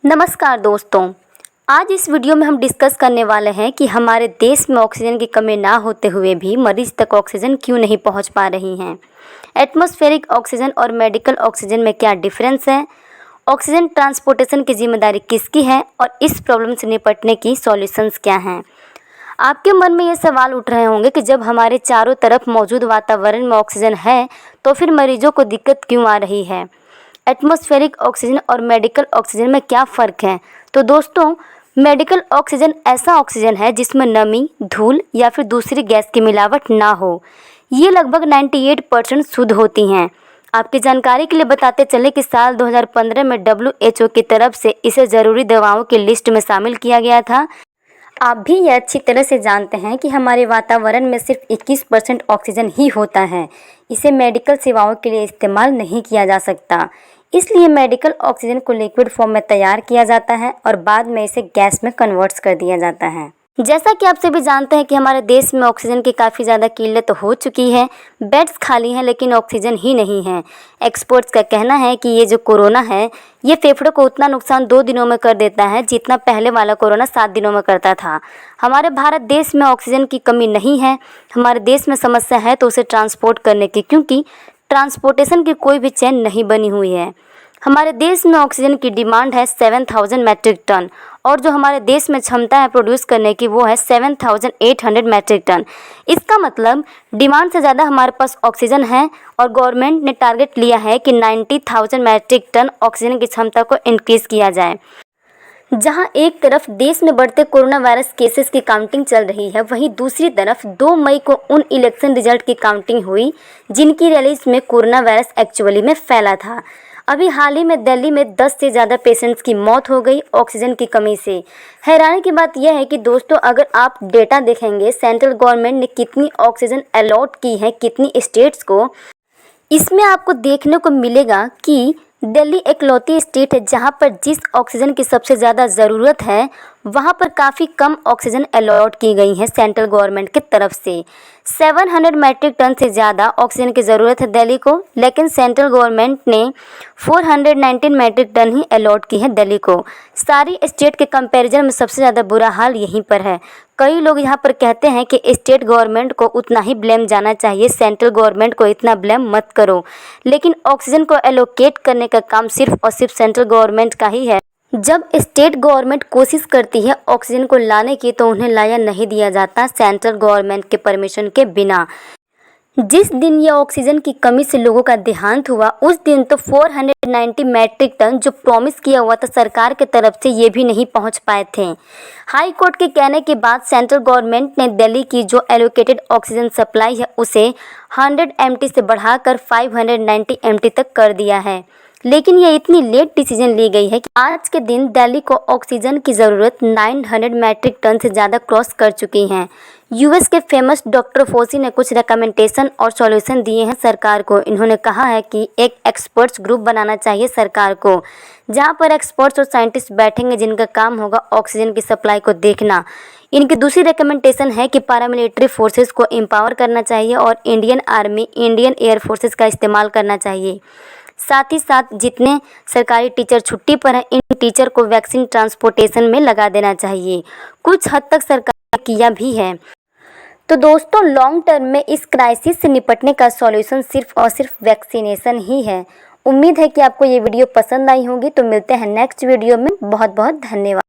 नमस्कार दोस्तों, आज इस वीडियो में हम डिस्कस करने वाले हैं कि हमारे देश में ऑक्सीजन की कमी ना होते हुए भी मरीज तक ऑक्सीजन क्यों नहीं पहुंच पा रही हैं। एटमॉस्फेरिक ऑक्सीजन और मेडिकल ऑक्सीजन में क्या डिफरेंस है, ऑक्सीजन ट्रांसपोर्टेशन की जिम्मेदारी किसकी है और इस प्रॉब्लम से निपटने की सॉल्यूशंस क्या हैं। आपके मन में ये सवाल उठ रहे होंगे कि जब हमारे चारों तरफ मौजूद वातावरण में ऑक्सीजन है तो फिर मरीजों को दिक्कत क्यों आ रही है। एटमॉस्फेरिक ऑक्सीजन और मेडिकल ऑक्सीजन में क्या फ़र्क है। तो दोस्तों, मेडिकल ऑक्सीजन ऐसा ऑक्सीजन है जिसमें नमी, धूल या फिर दूसरी गैस की मिलावट ना हो। ये लगभग 98% शुद्ध होती हैं। आपकी जानकारी के लिए बताते चले कि साल 2015 में WHO की तरफ से इसे ज़रूरी दवाओं की लिस्ट में शामिल किया गया था। आप भी ये अच्छी तरह से जानते हैं कि हमारे वातावरण में सिर्फ 21% ऑक्सीजन ही होता है। इसे मेडिकल सेवाओं के लिए इस्तेमाल नहीं किया जा सकता। इसलिए मेडिकल ऑक्सीजन को लिक्विड फॉर्म में तैयार किया जाता है और बाद में इसे गैस में कन्वर्ट कर दिया जाता है। जैसा कि आप सभी जानते हैं कि हमारे देश में ऑक्सीजन की काफ़ी ज़्यादा किल्लत हो चुकी है। बेड्स खाली हैं लेकिन ऑक्सीजन ही नहीं है। एक्सपर्ट्स का कहना है कि ये जो कोरोना है ये फेफड़ों को उतना नुकसान 2 दिनों में कर देता है जितना पहले वाला कोरोना 7 दिनों में करता था। हमारे भारत देश में ऑक्सीजन की कमी नहीं है। हमारे देश में समस्या है तो उसे ट्रांसपोर्ट करने की, क्योंकि ट्रांसपोर्टेशन की कोई भी चेन नहीं बनी हुई है। हमारे देश में ऑक्सीजन की डिमांड है 7000 मैट्रिक टन और जो हमारे देश में क्षमता है प्रोड्यूस करने की वो है 7800 मैट्रिक टन। इसका मतलब डिमांड से ज़्यादा हमारे पास ऑक्सीजन है और गवर्नमेंट ने टारगेट लिया है कि 90,000 मैट्रिक टन ऑक्सीजन की क्षमता को इंक्रीज़ किया जाए। जहां एक तरफ देश में बढ़ते कोरोना वायरस केसेस की काउंटिंग चल रही है, वहीं दूसरी तरफ 2 मई को उन इलेक्शन रिजल्ट की काउंटिंग हुई जिनकी रैलीज में कोरोना वायरस एक्चुअली में फैला था। अभी हाल ही में दिल्ली में 10 से ज़्यादा पेशेंट्स की मौत हो गई ऑक्सीजन की कमी से। हैरानी की बात यह है कि दोस्तों, अगर आप डेटा देखेंगे सेंट्रल गवर्नमेंट ने कितनी ऑक्सीजन अलॉट की है कितनी स्टेट्स को, इसमें आपको देखने को मिलेगा कि दिल्ली एकलौती स्टेट है जहां पर जिस ऑक्सीजन की सबसे ज़्यादा ज़रूरत है वहां पर काफ़ी कम ऑक्सीजन अलॉट की गई है सेंट्रल गवर्नमेंट की तरफ से। 700 मैट्रिक टन से ज़्यादा ऑक्सीजन की ज़रूरत है दिल्ली को, लेकिन सेंट्रल गवर्नमेंट ने 419 मैट्रिक टन ही अलॉट की है दिल्ली को। सारी स्टेट के कंपैरिजन में सबसे ज़्यादा बुरा हाल यहीं पर है। कई लोग यहाँ पर कहते हैं कि स्टेट गवर्नमेंट को उतना ही ब्लेम जाना चाहिए, सेंट्रल गवर्नमेंट को इतना ब्लेम मत करो। लेकिन ऑक्सीजन को एलोकेट करने का काम सिर्फ और सिर्फ सेंट्रल गवर्नमेंट का ही है। जब स्टेट गवर्नमेंट कोशिश करती है ऑक्सीजन को लाने की तो उन्हें लाया नहीं दिया जाता सेंट्रल गवर्नमेंट के परमिशन के बिना। जिस दिन ये ऑक्सीजन की कमी से लोगों का देहांत हुआ उस दिन तो 490 मैट्रिक टन जो प्रॉमिस किया हुआ था सरकार की तरफ से ये भी नहीं पहुंच पाए थे। हाई कोर्ट के कहने के बाद सेंट्रल गवर्नमेंट ने दिल्ली की जो एलोकेटेड ऑक्सीजन सप्लाई है उसे 100 MT से बढ़ाकर 590 MT तक कर दिया है। लेकिन ये इतनी लेट डिसीजन ली गई है कि आज के दिन दिल्ली को ऑक्सीजन की ज़रूरत 900 मैट्रिक टन से ज़्यादा क्रॉस कर चुकी हैं। यूएस के फेमस डॉक्टर फोसी ने कुछ रिकमेंडेशन और सॉल्यूशन दिए हैं सरकार को। इन्होंने कहा है कि एक एक्सपर्ट्स ग्रुप बनाना चाहिए सरकार को, जहां पर एक्सपर्ट्स और साइंटिस्ट बैठेंगे जिनका काम होगा ऑक्सीजन की सप्लाई को देखना। इनकी दूसरी रिकमेंडेशन है कि पैरामिलिट्री फोर्सेस को एम्पावर करना चाहिए और Indian army, Indian air forces का इस्तेमाल करना चाहिए। साथ ही साथ जितने सरकारी टीचर छुट्टी पर हैं इन टीचर को वैक्सीन ट्रांसपोर्टेशन में लगा देना चाहिए। कुछ हद तक सरकार ने किया भी है। तो दोस्तों, लॉन्ग टर्म में इस क्राइसिस से निपटने का सॉल्यूशन सिर्फ और सिर्फ वैक्सीनेशन ही है। उम्मीद है कि आपको ये वीडियो पसंद आई होगी। तो मिलते हैं नेक्स्ट वीडियो में। बहुत बहुत धन्यवाद।